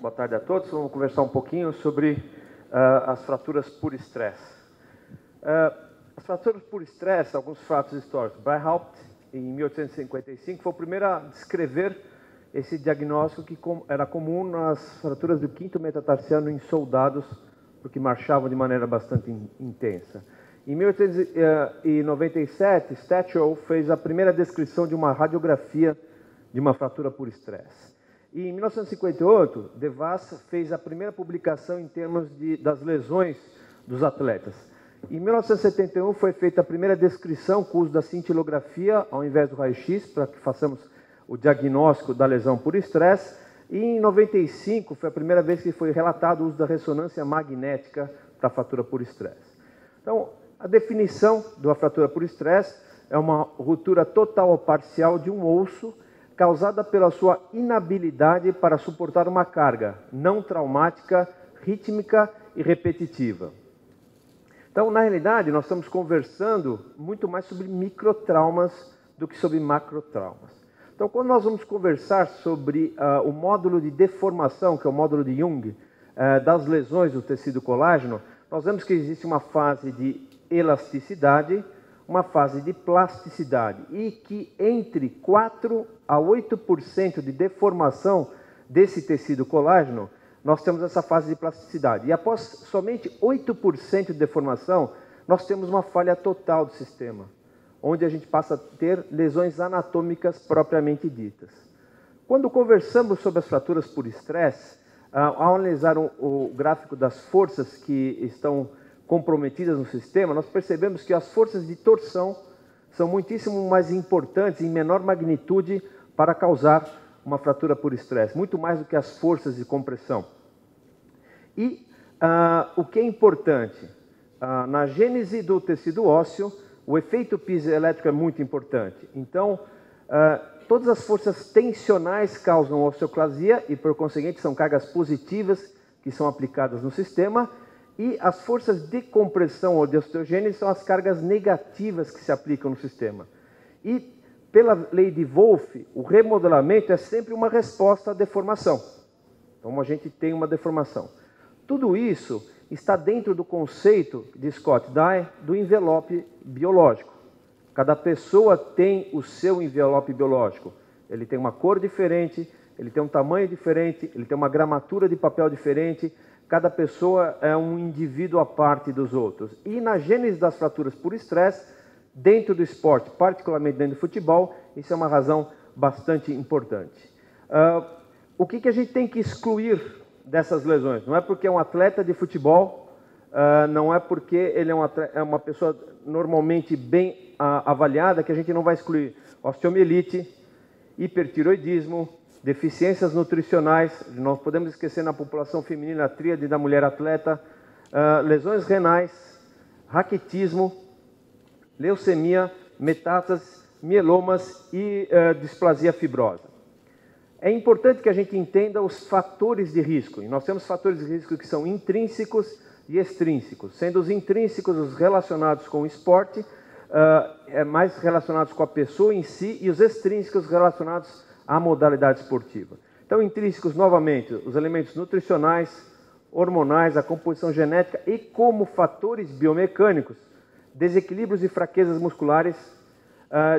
Boa tarde a todos. Vamos conversar um pouquinho sobre as fraturas por estresse. As fraturas por estresse, alguns fatos históricos. Brighthaupt, em 1855, foi o primeiro a descrever esse diagnóstico que era comum nas fraturas do quinto metatarsiano em soldados, porque marchavam de maneira bastante intensa. Em 1897, Stachel fez a primeira descrição de uma radiografia de uma fratura por estresse. E em 1958, De Vass fez a primeira publicação em termos das lesões dos atletas. Em 1971 foi feita a primeira descrição com o uso da cintilografia ao invés do raio-x, para que façamos o diagnóstico da lesão por estresse. E em 95 foi a primeira vez que foi relatado o uso da ressonância magnética para a fratura por estresse. Então, a definição da fratura por estresse é uma ruptura total ou parcial de um osso causada pela sua inabilidade para suportar uma carga não traumática, rítmica e repetitiva. Então, na realidade, nós estamos conversando muito mais sobre microtraumas do que sobre macrotraumas. Então, quando nós vamos conversar sobre o módulo de deformação, que é o módulo de Jung, das lesões do tecido colágeno, nós vemos que existe uma fase de elasticidade, uma fase de plasticidade, e que entre 4 a 8% de deformação desse tecido colágeno, nós temos essa fase de plasticidade. E após somente 8% de deformação, nós temos uma falha total do sistema, onde a gente passa a ter lesões anatômicas propriamente ditas. Quando conversamos sobre as fraturas por estresse, ao analisar o gráfico das forças que estão comprometidas no sistema, nós percebemos que as forças de torção são muitíssimo mais importantes, em menor magnitude, para causar uma fratura por estresse, muito mais do que as forças de compressão. E o que é importante? Na gênese do tecido ósseo, o efeito piezoelétrico é muito importante. Então, todas as forças tensionais causam osteoclasia e, por conseguinte, são cargas positivas que são aplicadas no sistema. E as forças de compressão ou de osteogênese são as cargas negativas que se aplicam no sistema. E, pela lei de Wolff, o remodelamento é sempre uma resposta à deformação. Então, a gente tem uma deformação. Tudo isso está dentro do conceito de Scott Dye do envelope biológico. Cada pessoa tem o seu envelope biológico. Ele tem uma cor diferente, ele tem um tamanho diferente, ele tem uma gramatura de papel diferente. Cada pessoa é um indivíduo à parte dos outros. E na gênese das fraturas por estresse, dentro do esporte, particularmente dentro do futebol, isso é uma razão bastante importante. O que a gente tem que excluir dessas lesões? Não é porque é um atleta de futebol, não é porque ele é uma pessoa normalmente bem avaliada que a gente não vai excluir osteomielite, hipertiroidismo, deficiências nutricionais, não podemos esquecer na população feminina a tríade da mulher atleta, lesões renais, raquitismo, leucemia, metástases, mielomas e displasia fibrosa. É importante que a gente entenda os fatores de risco. E nós temos fatores de risco que são intrínsecos e extrínsecos, sendo os intrínsecos os relacionados com o esporte, mais relacionados com a pessoa em si, e os extrínsecos relacionados à modalidade esportiva. Então, intrínsecos, novamente, os elementos nutricionais, hormonais, a composição genética e como fatores biomecânicos, desequilíbrios e fraquezas musculares,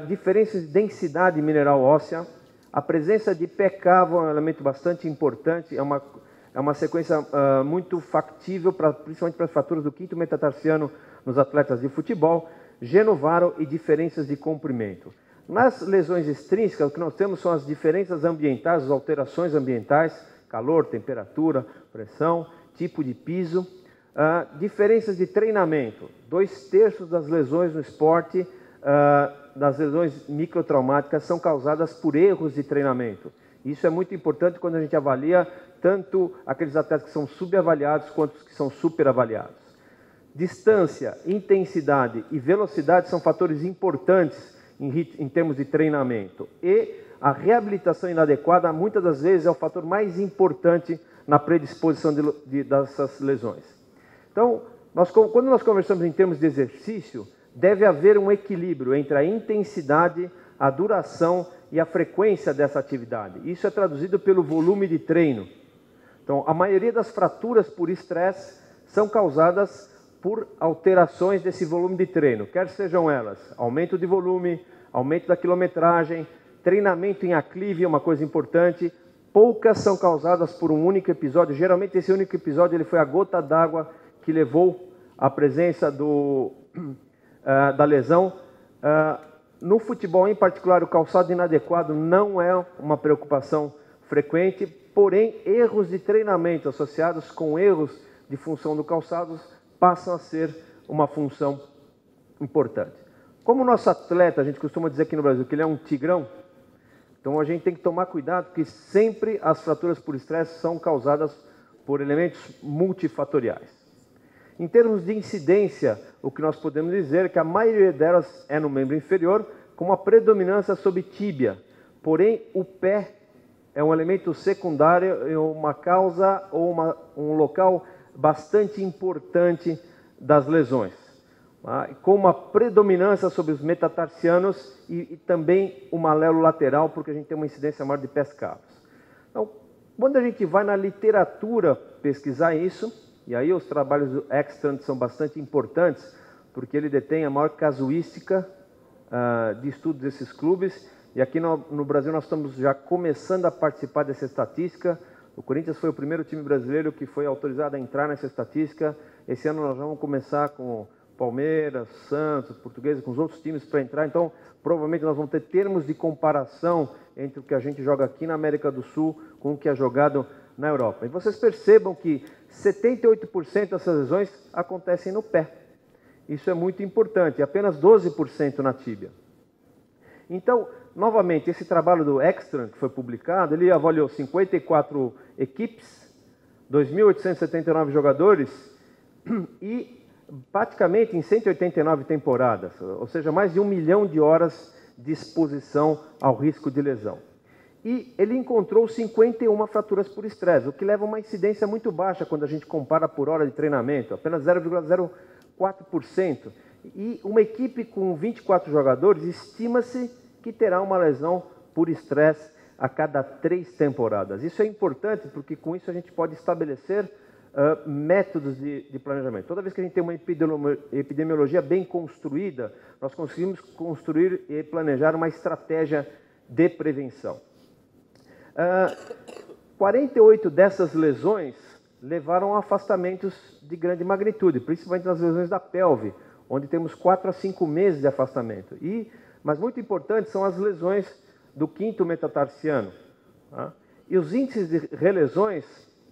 diferenças de densidade mineral óssea, a presença de PKV é um elemento bastante importante, é uma sequência muito factível, principalmente para as fraturas do quinto metatarsiano nos atletas de futebol, genovaro e diferenças de comprimento. Nas lesões extrínsecas, o que nós temos são as diferenças ambientais, as alterações ambientais, calor, temperatura, pressão, tipo de piso, diferenças de treinamento. 2/3 das lesões no esporte, das lesões microtraumáticas, são causadas por erros de treinamento. Isso é muito importante quando a gente avalia tanto aqueles atletas que são subavaliados quanto os que são superavaliados. Distância, intensidade e velocidade são fatores importantes em termos de treinamento. E a reabilitação inadequada, muitas das vezes, é o fator mais importante na predisposição dessas lesões. Então, quando nós conversamos em termos de exercício, deve haver um equilíbrio entre a intensidade, a duração e a frequência dessa atividade. Isso é traduzido pelo volume de treino. Então, a maioria das fraturas por estresse são causadas por alterações desse volume de treino, quer sejam elas aumento de volume, aumento da quilometragem, treinamento em aclive é uma coisa importante. Poucas são causadas por um único episódio. Geralmente esse único episódio ele foi a gota d'água que levou à presença da lesão. No futebol em particular, o calçado inadequado não é uma preocupação frequente, porém erros de treinamento associados com erros de função do calçado passam a ser uma função importante. Como o nosso atleta, a gente costuma dizer aqui no Brasil que ele é um tigrão, então a gente tem que tomar cuidado que sempre as fraturas por estresse são causadas por elementos multifatoriais. Em termos de incidência, o que nós podemos dizer é que a maioria delas é no membro inferior, com uma predominância sobre tíbia. Porém, o pé é um elemento secundário, uma causa ou um local bastante importante das lesões, com uma predominância sobre os metatarsianos e também o malelo lateral, porque a gente tem uma incidência maior de pés cavos. Então, quando a gente vai na literatura pesquisar isso, e aí os trabalhos do Ekstrand são bastante importantes, porque ele detém a maior casuística de estudos desses clubes, e aqui no Brasil nós estamos já começando a participar dessa estatística. O Corinthians foi o primeiro time brasileiro que foi autorizado a entrar nessa estatística. Esse ano nós vamos começar com Palmeiras, Santos, Portuguesa, com os outros times para entrar. Então, provavelmente nós vamos ter termos de comparação entre o que a gente joga aqui na América do Sul com o que é jogado na Europa. E vocês percebam que 78% dessas lesões acontecem no pé. Isso é muito importante, apenas 12% na tíbia. Então, novamente, esse trabalho do Ekstrand, que foi publicado, ele avaliou 54 equipes, 2.879 jogadores e praticamente em 189 temporadas, ou seja, mais de 1 milhão de horas de exposição ao risco de lesão. E ele encontrou 51 fraturas por estresse, o que leva a uma incidência muito baixa quando a gente compara por hora de treinamento, apenas 0,04%. E uma equipe com 24 jogadores, estima-se que terá uma lesão por estresse a cada 3 temporadas. Isso é importante porque com isso a gente pode estabelecer métodos de planejamento. Toda vez que a gente tem uma epidemiologia bem construída, nós conseguimos construir e planejar uma estratégia de prevenção. 48 dessas lesões levaram a afastamentos de grande magnitude, principalmente nas lesões da pelve, onde temos 4 a 5 meses de afastamento. Mas muito importante são as lesões do quinto metatarsiano. Tá? E os índices de relesões,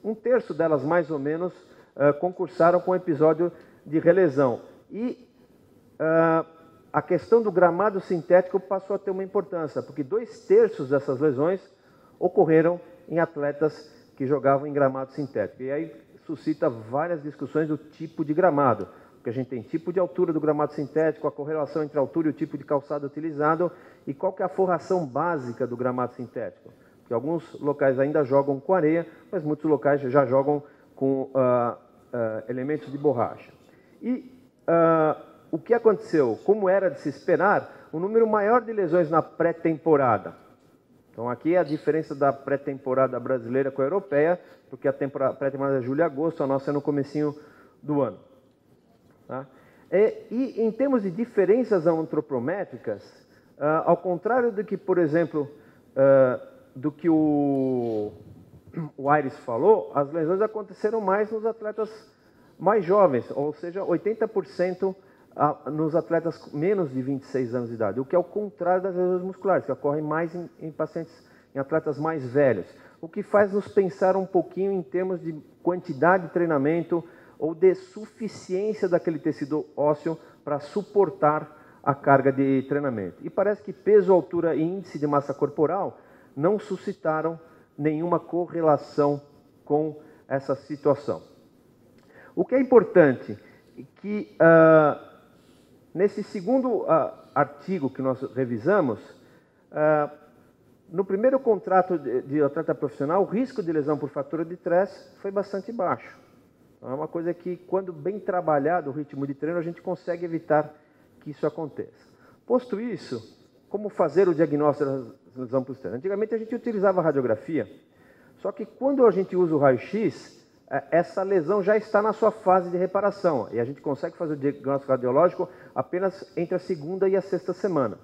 1/3 delas mais ou menos, concursaram com o episódio de relesão. E a questão do gramado sintético passou a ter uma importância, porque 2/3 dessas lesões ocorreram em atletas que jogavam em gramado sintético. E aí suscita várias discussões do tipo de gramado, porque a gente tem tipo de altura do gramado sintético, a correlação entre a altura e o tipo de calçado utilizado, e qual que é a forração básica do gramado sintético. Porque alguns locais ainda jogam com areia, mas muitos locais já jogam com elementos de borracha. E o que aconteceu? Como era de se esperar, um número maior de lesões na pré-temporada. Então aqui é a diferença da pré-temporada brasileira com a europeia, porque a pré-temporada é julho e agosto, a nossa é no comecinho do ano. Tá? E em termos de diferenças antropométricas, ao contrário do que, por exemplo, do que o Aires falou, as lesões aconteceram mais nos atletas mais jovens, ou seja, 80% nos atletas menos de 26 anos de idade, o que é o contrário das lesões musculares, que ocorrem mais em atletas mais velhos, o que faz nos pensar um pouquinho em termos de quantidade de treinamento ou de suficiência daquele tecido ósseo para suportar a carga de treinamento. E parece que peso, altura e índice de massa corporal não suscitaram nenhuma correlação com essa situação. O que é importante é que nesse segundo artigo que nós revisamos, no primeiro contrato de atleta profissional, o risco de lesão por fratura de estresse foi bastante baixo. É uma coisa que, quando bem trabalhado o ritmo de treino, a gente consegue evitar que isso aconteça. Posto isso, como fazer o diagnóstico da lesão por estresse? Antigamente a gente utilizava a radiografia, Só que quando a gente usa o raio-x, essa lesão já está na sua fase de reparação. E a gente consegue fazer o diagnóstico radiológico apenas entre a segunda e a sexta semana.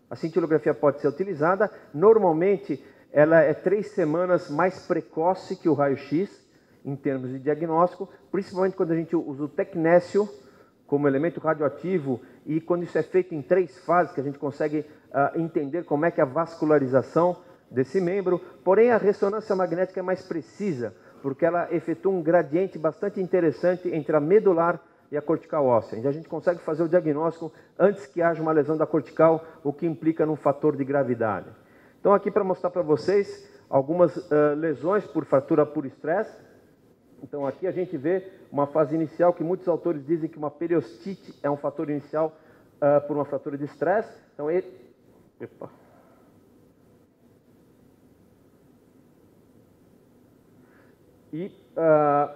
A cintilografia pode ser utilizada. Normalmente, ela é 3 semanas mais precoce que o raio-x, em termos de diagnóstico, principalmente quando a gente usa o tecnécio como elemento radioativo e quando isso é feito em 3 fases, que a gente consegue entender como é que é a vascularização desse membro. Porém, a ressonância magnética é mais precisa, porque ela efetua um gradiente bastante interessante entre a medular e a cortical óssea. Então, a gente consegue fazer o diagnóstico antes que haja uma lesão da cortical, o que implica num fator de gravidade. Então, aqui para mostrar para vocês algumas lesões por fratura por estresse. Então, aqui a gente vê uma fase inicial que muitos autores dizem que uma periostite é um fator inicial por uma fratura de estresse. Então,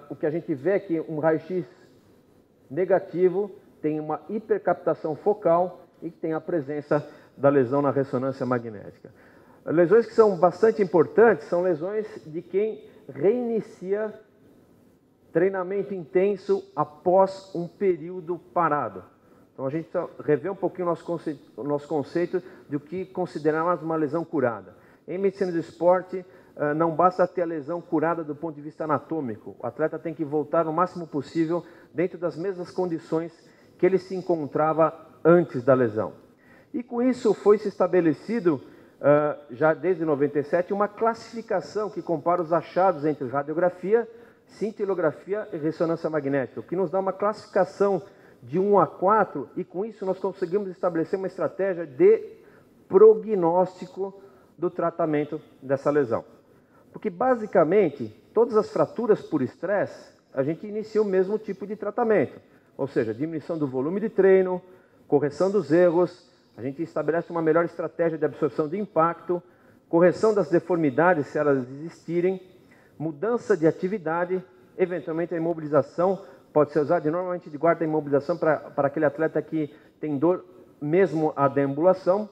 o que a gente vê é que um raio-x negativo tem uma hipercaptação focal e que tem a presença da lesão na ressonância magnética. Lesões que são bastante importantes são lesões de quem reinicia treinamento intenso após um período parado. Então a gente precisa rever um pouquinho o nosso conceito do que considerarmos uma lesão curada. Em medicina do esporte, não basta ter a lesão curada do ponto de vista anatômico. O atleta tem que voltar o máximo possível dentro das mesmas condições que ele se encontrava antes da lesão. E com isso foi se estabelecido, já desde 97, uma classificação que compara os achados entre radiografia, cintilografia e ressonância magnética, o que nos dá uma classificação de 1 a 4, e com isso nós conseguimos estabelecer uma estratégia de prognóstico do tratamento dessa lesão. Porque basicamente, todas as fraturas por estresse, a gente inicia o mesmo tipo de tratamento, ou seja, diminuição do volume de treino, correção dos erros, a gente estabelece uma melhor estratégia de absorção de impacto, correção das deformidades se elas existirem, mudança de atividade, eventualmente a imobilização pode ser usada, normalmente de guarda a imobilização para aquele atleta que tem dor mesmo a deambulação.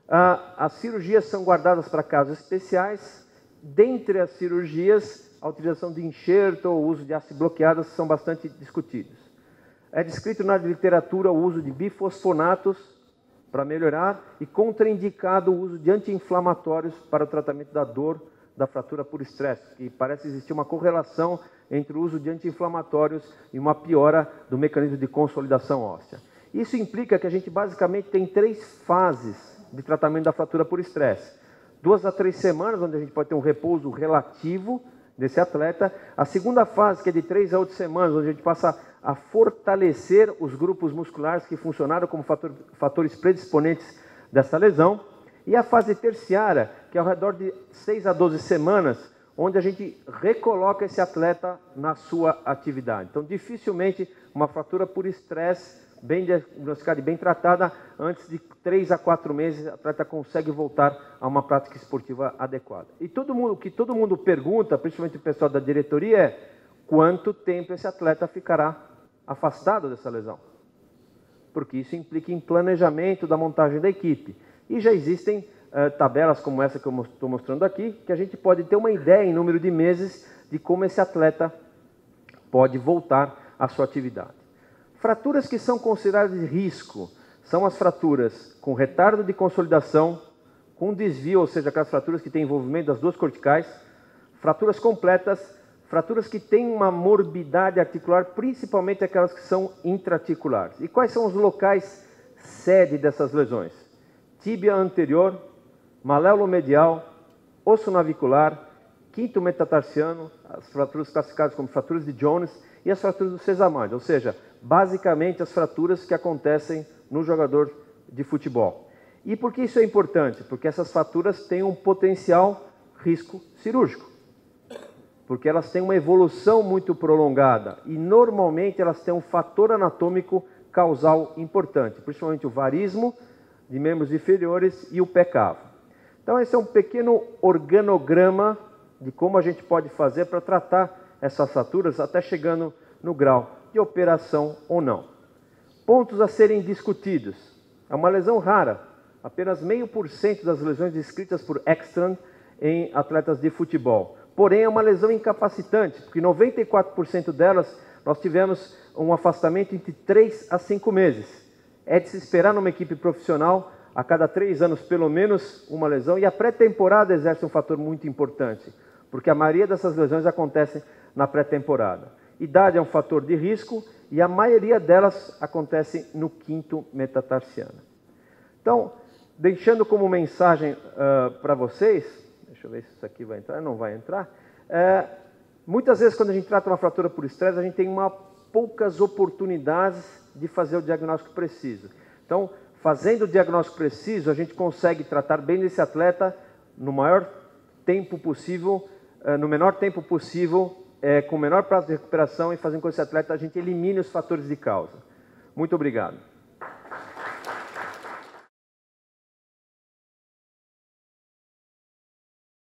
As cirurgias são guardadas para casos especiais. Dentre as cirurgias, a utilização de enxerto ou o uso de ácido bloqueadas são bastante discutidos. É descrito na literatura o uso de bifosfonatos para melhorar e contraindicado o uso de anti-inflamatórios para o tratamento da dor da fratura por estresse, que parece existir uma correlação entre o uso de anti-inflamatórios e uma piora do mecanismo de consolidação óssea. Isso implica que a gente basicamente tem 3 fases de tratamento da fratura por estresse. 2 a 3 semanas, onde a gente pode ter um repouso relativo desse atleta. A segunda fase, que é de 3 a 8 semanas, onde a gente passa a fortalecer os grupos musculares que funcionaram como fatores predisponentes dessa lesão. E a fase terciária, que é ao redor de 6 a 12 semanas, onde a gente recoloca esse atleta na sua atividade. Então, dificilmente uma fratura por estresse bem diagnosticada e bem tratada, antes de 3 a 4 meses, o atleta consegue voltar a uma prática esportiva adequada. E o que todo mundo pergunta, principalmente o pessoal da diretoria, é quanto tempo esse atleta ficará afastado dessa lesão? Porque isso implica em planejamento da montagem da equipe. E já existem tabelas como essa que eu estou mostrando aqui, que a gente pode ter uma ideia em número de meses de como esse atleta pode voltar à sua atividade. Fraturas que são consideradas de risco são as fraturas com retardo de consolidação, com desvio, ou seja, aquelas fraturas que têm envolvimento das 2 corticais, fraturas completas, fraturas que têm uma morbidade articular, principalmente aquelas que são intraarticulares. E quais são os locais sede dessas lesões? Tíbia anterior, maléolo medial, osso navicular, quinto metatarsiano, as fraturas classificadas como fraturas de Jones e as fraturas do sesamoide, ou seja, basicamente as fraturas que acontecem no jogador de futebol. E por que isso é importante? Porque essas fraturas têm um potencial risco cirúrgico, porque elas têm uma evolução muito prolongada e normalmente elas têm um fator anatômico causal importante, principalmente o varismo de membros inferiores e o pé cavo. Então esse é um pequeno organograma de como a gente pode fazer para tratar essas fraturas até chegando no grau de operação ou não. Pontos a serem discutidos. É uma lesão rara. Apenas 0,5% das lesões descritas por Ekstrand em atletas de futebol. porém é uma lesão incapacitante, porque 94% delas nós tivemos um afastamento entre 3 a 5 meses. É de se esperar numa equipe profissional, a cada 3 anos pelo menos uma lesão, e a pré-temporada exerce um fator muito importante, porque a maioria dessas lesões acontecem na pré-temporada. Idade é um fator de risco e a maioria delas acontece no quinto metatarsiano. Então, deixando como mensagem para vocês, deixa eu ver se isso aqui vai entrar, não vai entrar, muitas vezes quando a gente trata uma fratura por estresse, a gente tem poucas oportunidades de fazer o diagnóstico preciso. Então, fazendo o diagnóstico preciso, a gente consegue tratar bem desse atleta no maior tempo possível, no menor tempo possível, com o menor prazo de recuperação, e fazendo com que esse atleta a gente elimine os fatores de causa. Muito obrigado.